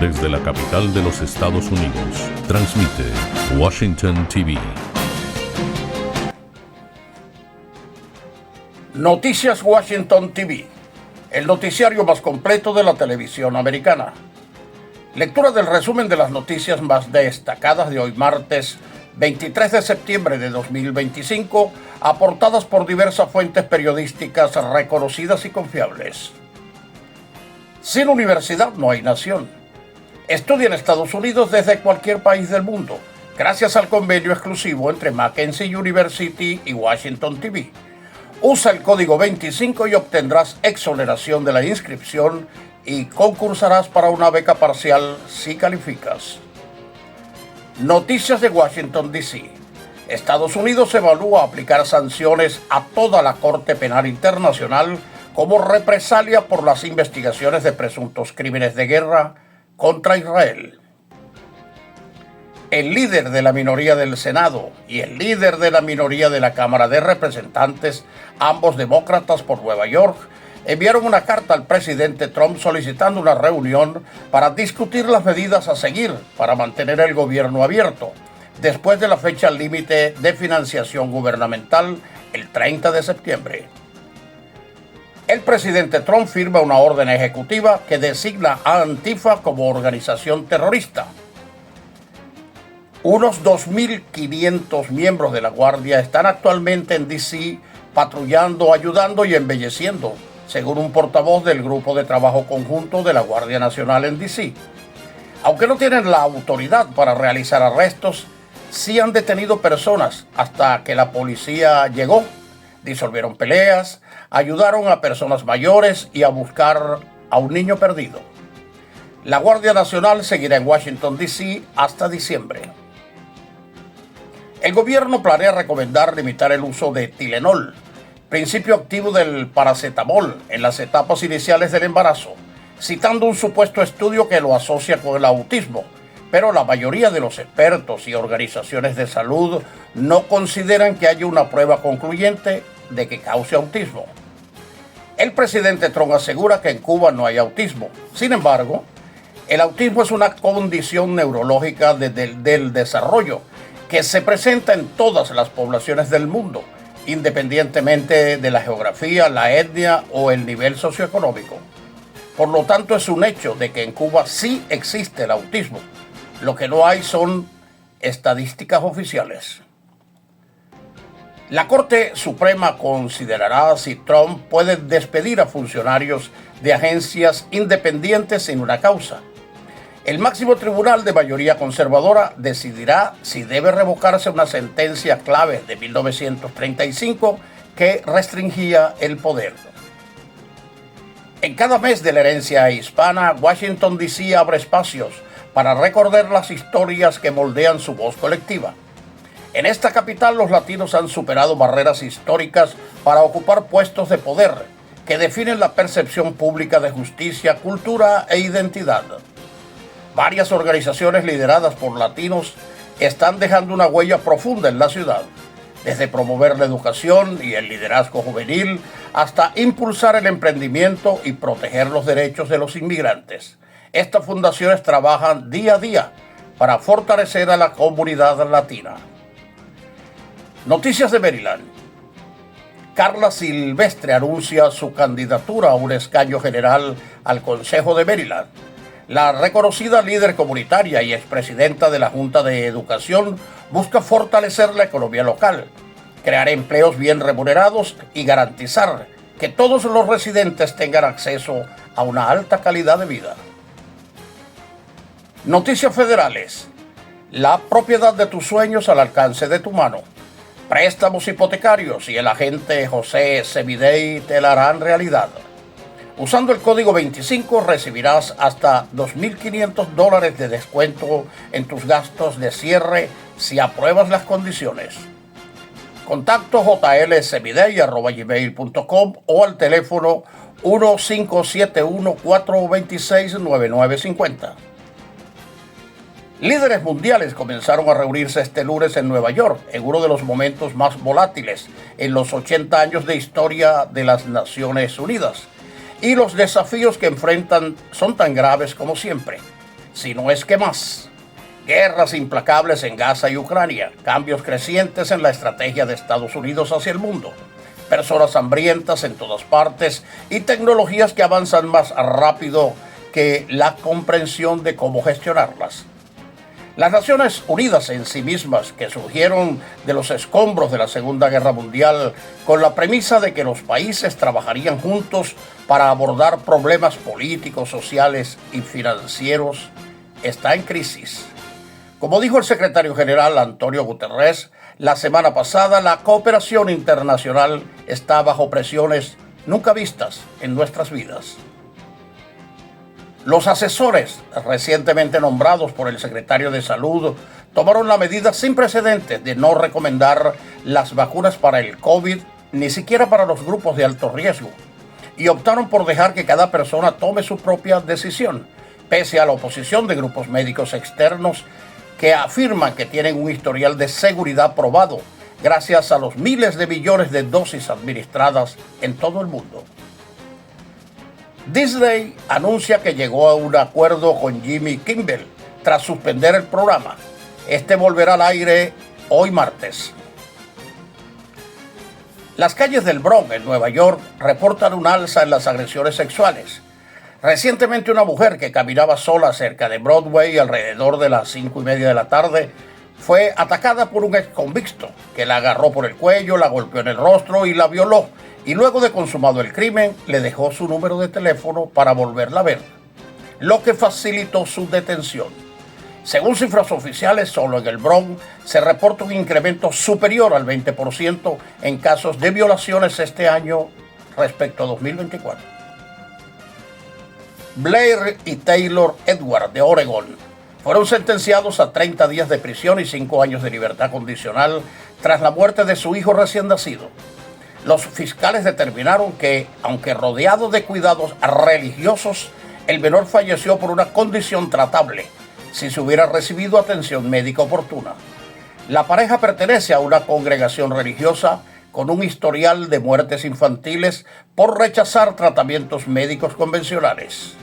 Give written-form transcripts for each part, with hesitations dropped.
Desde la capital de los Estados Unidos, transmite Washington TV. Noticias Washington TV, el noticiario más completo de la televisión americana. Lectura del resumen de las noticias más destacadas de hoy martes 23 de septiembre de 2025, aportadas por diversas fuentes periodísticas reconocidas y confiables. Sin universidad no hay nación. Estudia en Estados Unidos desde cualquier país del mundo, gracias al convenio exclusivo entre Mackenzie University y Washington TV. Usa el código 25 y obtendrás exoneración de la inscripción y concursarás para una beca parcial si calificas. Noticias de Washington, D.C. Estados Unidos evalúa aplicar sanciones a toda la Corte Penal Internacional como represalia por las investigaciones de presuntos crímenes de guerra contra Israel. El líder de la minoría del Senado y el líder de la minoría de la Cámara de Representantes, ambos demócratas por Nueva York, enviaron una carta al presidente Trump solicitando una reunión para discutir las medidas a seguir para mantener el gobierno abierto, después de la fecha límite de financiación gubernamental, el 30 de septiembre. El presidente Trump firma una orden ejecutiva que designa a Antifa como organización terrorista. Unos 2.500 miembros de la Guardia están actualmente en D.C. patrullando, ayudando y embelleciendo, según un portavoz del Grupo de Trabajo Conjunto de la Guardia Nacional en D.C. Aunque no tienen la autoridad para realizar arrestos, sí han detenido personas hasta que la policía llegó, disolvieron peleas, ayudaron a personas mayores y a buscar a un niño perdido. La Guardia Nacional seguirá en Washington, D.C. hasta diciembre. El gobierno planea recomendar limitar el uso de Tylenol, principio activo del paracetamol, en las etapas iniciales del embarazo, citando un supuesto estudio que lo asocia con el autismo, pero la mayoría de los expertos y organizaciones de salud no consideran que haya una prueba concluyente de que cause autismo. El presidente Trump asegura que en Cuba no hay autismo. Sin embargo, el autismo es una condición neurológica del desarrollo que se presenta en todas las poblaciones del mundo, independientemente de la geografía, la etnia o el nivel socioeconómico. Por lo tanto, es un hecho de que en Cuba sí existe el autismo. Lo que no hay son estadísticas oficiales. La Corte Suprema considerará si Trump puede despedir a funcionarios de agencias independientes sin una causa. El máximo tribunal de mayoría conservadora decidirá si debe revocarse una sentencia clave de 1935 que restringía el poder. En cada mes de la herencia hispana, Washington, D.C. abre espacios para recordar las historias que moldean su voz colectiva. En esta capital, los latinos han superado barreras históricas para ocupar puestos de poder que definen la percepción pública de justicia, cultura e identidad. Varias organizaciones lideradas por latinos están dejando una huella profunda en la ciudad, desde promover la educación y el liderazgo juvenil hasta impulsar el emprendimiento y proteger los derechos de los inmigrantes. Estas fundaciones trabajan día a día para fortalecer a la comunidad latina. Noticias de Maryland. Carla Silvestre anuncia su candidatura a un escaño general al Consejo de Maryland. La reconocida líder comunitaria y expresidenta de la Junta de Educación busca fortalecer la economía local, crear empleos bien remunerados y garantizar que todos los residentes tengan acceso a una alta calidad de vida. Noticias federales. La propiedad de tus sueños al alcance de tu mano. Préstamos hipotecarios y el agente José Semidey te la harán realidad. Usando el código 25 recibirás hasta $2.500 de descuento en tus gastos de cierre si apruebas las condiciones. Contacto jlsemidey@gmail.com o al teléfono 1-571-426-9950. Líderes mundiales comenzaron a reunirse este lunes en Nueva York, en uno de los momentos más volátiles en los 80 años de historia de las Naciones Unidas. Y los desafíos que enfrentan son tan graves como siempre. si no es que más. Guerras implacables en Gaza y Ucrania, cambios crecientes en la estrategia de Estados Unidos hacia el mundo, personas hambrientas en todas partes y tecnologías que avanzan más rápido que la comprensión de cómo gestionarlas. Las Naciones Unidas en sí mismas, que surgieron de los escombros de la Segunda Guerra Mundial con la premisa de que los países trabajarían juntos para abordar problemas políticos, sociales y financieros, está en crisis. Como dijo el secretario general Antonio Guterres, la semana pasada la cooperación internacional está bajo presiones nunca vistas en nuestras vidas. Los asesores recientemente nombrados por el secretario de Salud tomaron la medida sin precedentes de no recomendar las vacunas para el COVID, ni siquiera para los grupos de alto riesgo, y optaron por dejar que cada persona tome su propia decisión, pese a la oposición de grupos médicos externos que afirman que tienen un historial de seguridad probado gracias a los miles de millones de dosis administradas en todo el mundo. Disney anuncia que llegó a un acuerdo con Jimmy Kimmel tras suspender el programa. Este volverá al aire hoy martes. Las calles del Bronx en Nueva York reportan un alza en las agresiones sexuales. Recientemente una mujer que caminaba sola cerca de Broadway alrededor de las 5:30 de la tarde fue atacada por un exconvicto que la agarró por el cuello, la golpeó en el rostro y la violó. Y luego de consumado el crimen, le dejó su número de teléfono para volverla a ver, lo que facilitó su detención. Según cifras oficiales, solo en el Bronx se reporta un incremento superior al 20% en casos de violaciones este año respecto a 2024. Blair y Taylor Edward de Oregon fueron sentenciados a 30 días de prisión y 5 años de libertad condicional tras la muerte de su hijo recién nacido. Los fiscales determinaron que, aunque rodeado de cuidados religiosos, el menor falleció por una condición tratable, si se hubiera recibido atención médica oportuna. La pareja pertenece a una congregación religiosa con un historial de muertes infantiles por rechazar tratamientos médicos convencionales.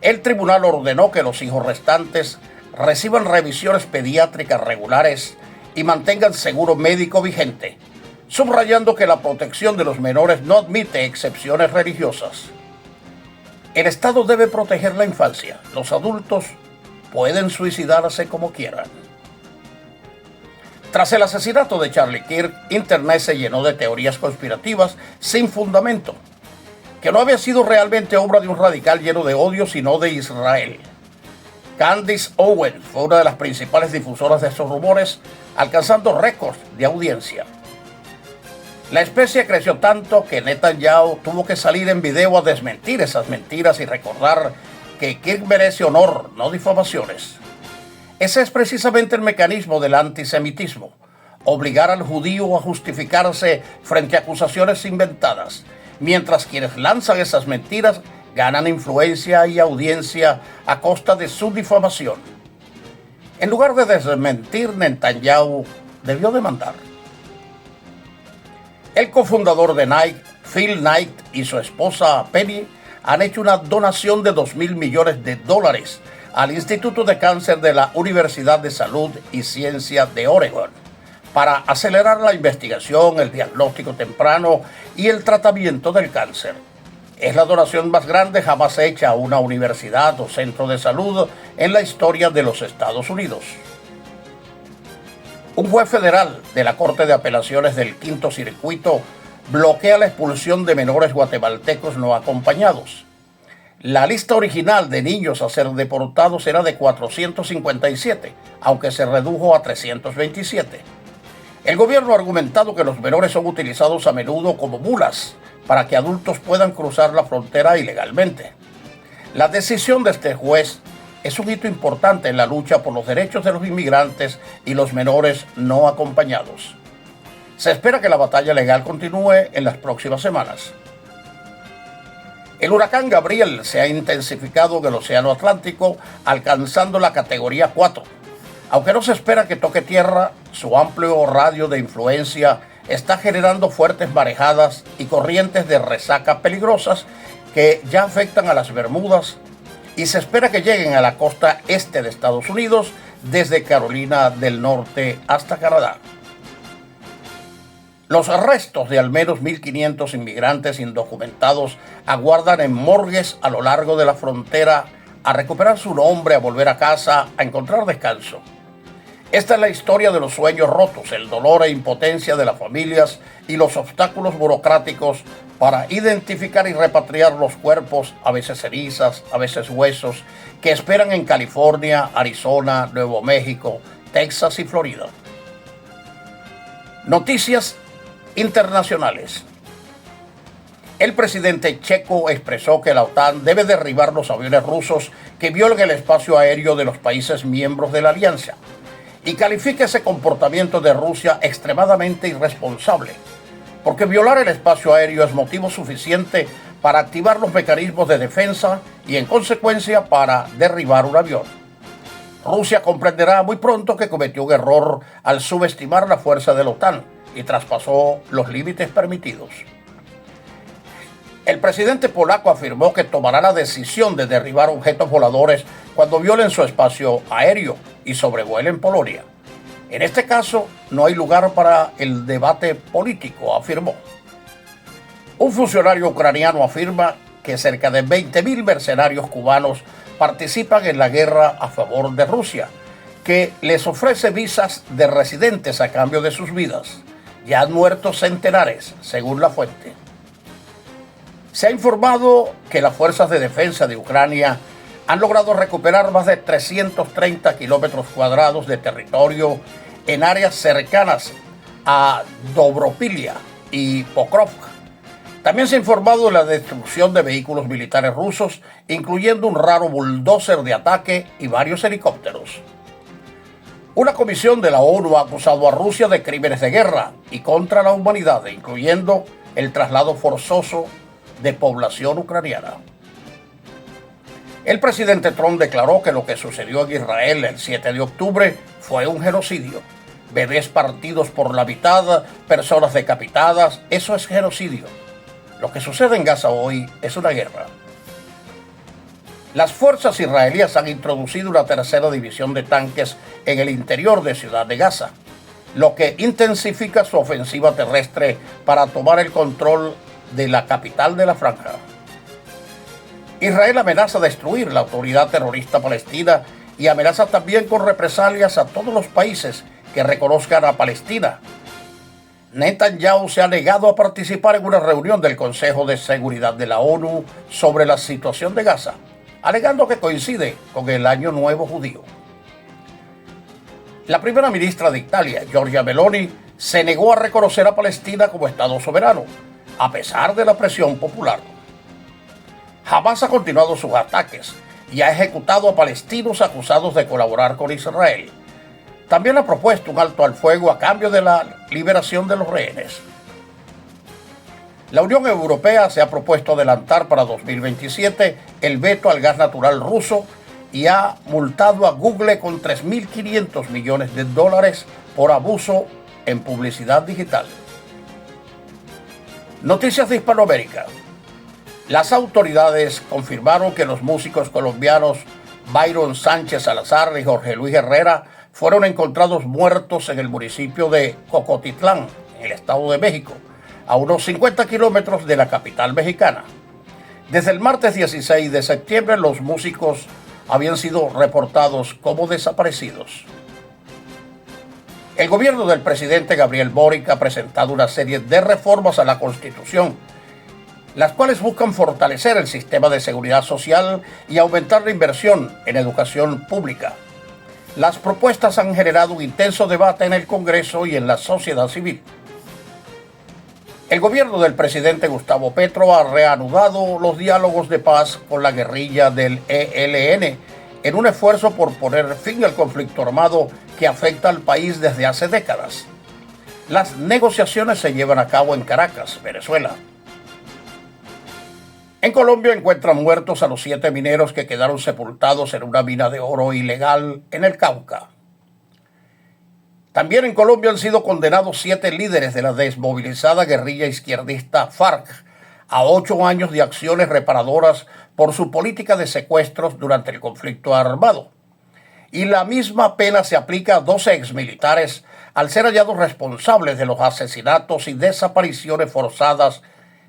El tribunal ordenó que los hijos restantes reciban revisiones pediátricas regulares y mantengan seguro médico vigente, subrayando que la protección de los menores no admite excepciones religiosas. El Estado debe proteger la infancia. Los adultos pueden suicidarse como quieran. Tras el asesinato de Charlie Kirk, Internet se llenó de teorías conspirativas sin fundamento, que no había sido realmente obra de un radical lleno de odio, sino de Israel. Candace Owens fue una de las principales difusoras de estos rumores, alcanzando récords de audiencia. La especie creció tanto que Netanyahu tuvo que salir en video a desmentir esas mentiras y recordar que Kirk merece honor, no difamaciones. Ese es precisamente el mecanismo del antisemitismo, obligar al judío a justificarse frente a acusaciones inventadas, mientras quienes lanzan esas mentiras ganan influencia y audiencia a costa de su difamación. En lugar de desmentir, Netanyahu debió demandar. El cofundador de Nike, Phil Knight, y su esposa Penny han hecho una donación de $2,000 millones al Instituto de Cáncer de la Universidad de Salud y Ciencia de Oregon para acelerar la investigación, el diagnóstico temprano y el tratamiento del cáncer. Es la donación más grande jamás hecha a una universidad o centro de salud en la historia de los Estados Unidos. Un juez federal de la Corte de Apelaciones del Quinto Circuito bloquea la expulsión de menores guatemaltecos no acompañados. La lista original de niños a ser deportados era de 457, aunque se redujo a 327. El gobierno ha argumentado que los menores son utilizados a menudo como mulas para que adultos puedan cruzar la frontera ilegalmente. La decisión de este juez es un hito importante en la lucha por los derechos de los inmigrantes y los menores no acompañados. Se espera que la batalla legal continúe en las próximas semanas. El huracán Gabriel se ha intensificado en el Océano Atlántico, alcanzando la categoría 4. Aunque no se espera que toque tierra, su amplio radio de influencia está generando fuertes marejadas y corrientes de resaca peligrosas que ya afectan a las Bermudas, y se espera que lleguen a la costa este de Estados Unidos desde Carolina del Norte hasta Canadá. Los restos de al menos 1.500 inmigrantes indocumentados aguardan en morgues a lo largo de la frontera a recuperar su nombre, a volver a casa, a encontrar descanso. Esta es la historia de los sueños rotos, el dolor e impotencia de las familias y los obstáculos burocráticos para identificar y repatriar los cuerpos, a veces cenizas, a veces huesos, que esperan en California, Arizona, Nuevo México, Texas y Florida. Noticias internacionales. El presidente checo expresó que la OTAN debe derribar los aviones rusos que violen el espacio aéreo de los países miembros de la alianza y califica ese comportamiento de Rusia extremadamente irresponsable, porque violar el espacio aéreo es motivo suficiente para activar los mecanismos de defensa y en consecuencia para derribar un avión. Rusia comprenderá muy pronto que cometió un error al subestimar la fuerza de la OTAN y traspasó los límites permitidos. El presidente polaco afirmó que tomará la decisión de derribar objetos voladores cuando violen su espacio aéreo y sobrevuelen Polonia. En este caso, no hay lugar para el debate político, afirmó. Un funcionario ucraniano afirma que cerca de 20.000 mercenarios cubanos participan en la guerra a favor de Rusia, que les ofrece visas de residentes a cambio de sus vidas. Ya han muerto centenares, según la fuente. Se ha informado que las fuerzas de defensa de Ucrania han logrado recuperar más de 330 kilómetros cuadrados de territorio en áreas cercanas a Dobropilia y Pokrovka. También se ha informado de la destrucción de vehículos militares rusos, incluyendo un raro bulldozer de ataque y varios helicópteros. Una comisión de la ONU ha acusado a Rusia de crímenes de guerra y contra la humanidad, incluyendo el traslado forzoso de población ucraniana. El presidente Trump declaró que lo que sucedió en Israel el 7 de octubre fue un genocidio. Bebés partidos por la mitad, personas decapitadas, eso es genocidio. Lo que sucede en Gaza hoy es una guerra. Las fuerzas israelíes han introducido una tercera división de tanques en el interior de Ciudad de Gaza, lo que intensifica su ofensiva terrestre para tomar el control de la capital de la franja. Israel amenaza destruir la autoridad terrorista palestina y amenaza también con represalias a todos los países que reconozcan a Palestina. Netanyahu se ha negado a participar en una reunión del Consejo de Seguridad de la ONU sobre la situación de Gaza, alegando que coincide con el Año Nuevo Judío. La primera ministra de Italia, Giorgia Meloni, se negó a reconocer a Palestina como Estado soberano, a pesar de la presión popular. Hamás ha continuado sus ataques y ha ejecutado a palestinos acusados de colaborar con Israel. También ha propuesto un alto al fuego a cambio de la liberación de los rehenes. La Unión Europea se ha propuesto adelantar para 2027 el veto al gas natural ruso y ha multado a Google con $3.500 millones por abuso en publicidad digital. Noticias de Hispanoamérica. Las autoridades confirmaron que los músicos colombianos Byron Sánchez Salazar y Jorge Luis Herrera fueron encontrados muertos en el municipio de Cocotitlán, en el Estado de México, a unos 50 kilómetros de la capital mexicana. Desde el martes 16 de septiembre, los músicos habían sido reportados como desaparecidos. El gobierno del presidente Gabriel Boric ha presentado una serie de reformas a la Constitución, las cuales buscan fortalecer el sistema de seguridad social y aumentar la inversión en educación pública. Las propuestas han generado un intenso debate en el Congreso y en la sociedad civil. El gobierno del presidente Gustavo Petro ha reanudado los diálogos de paz con la guerrilla del ELN en un esfuerzo por poner fin al conflicto armado que afecta al país desde hace décadas. Las negociaciones se llevan a cabo en Caracas, Venezuela. En Colombia encuentran muertos a los 7 mineros que quedaron sepultados en una mina de oro ilegal en el Cauca. También en Colombia han sido condenados 7 líderes de la desmovilizada guerrilla izquierdista FARC a 8 años de acciones reparadoras por su política de secuestros durante el conflicto armado. Y la misma pena se aplica a 12 exmilitares al ser hallados responsables de los asesinatos y desapariciones forzadas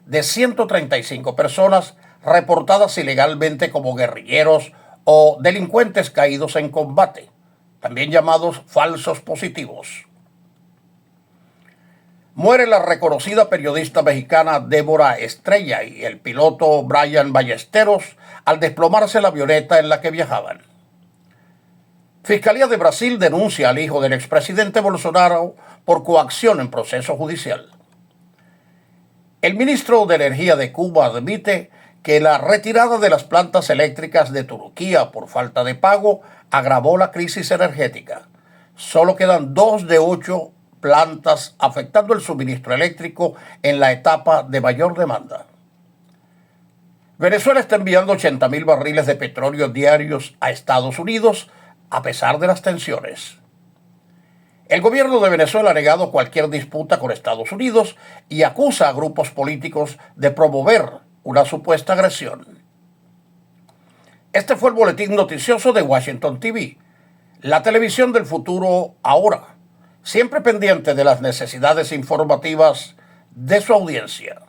de 135 personas reportadas ilegalmente como guerrilleros o delincuentes caídos en combate, también llamados falsos positivos. Muere la reconocida periodista mexicana Débora Estrella y el piloto Brian Ballesteros al desplomarse la avioneta en la que viajaban. Fiscalía de Brasil denuncia al hijo del expresidente Bolsonaro por coacción en proceso judicial. El ministro de Energía de Cuba admite que la retirada de las plantas eléctricas de Turquía por falta de pago agravó la crisis energética. Solo quedan 2 de 8 plantas afectando el suministro eléctrico en la etapa de mayor demanda. Venezuela está enviando 80,000 barriles de petróleo diarios a Estados Unidos a pesar de las tensiones. El gobierno de Venezuela ha negado cualquier disputa con Estados Unidos y acusa a grupos políticos de promover una supuesta agresión. Este fue el boletín noticioso de Washington TV, la televisión del futuro ahora, siempre pendiente de las necesidades informativas de su audiencia.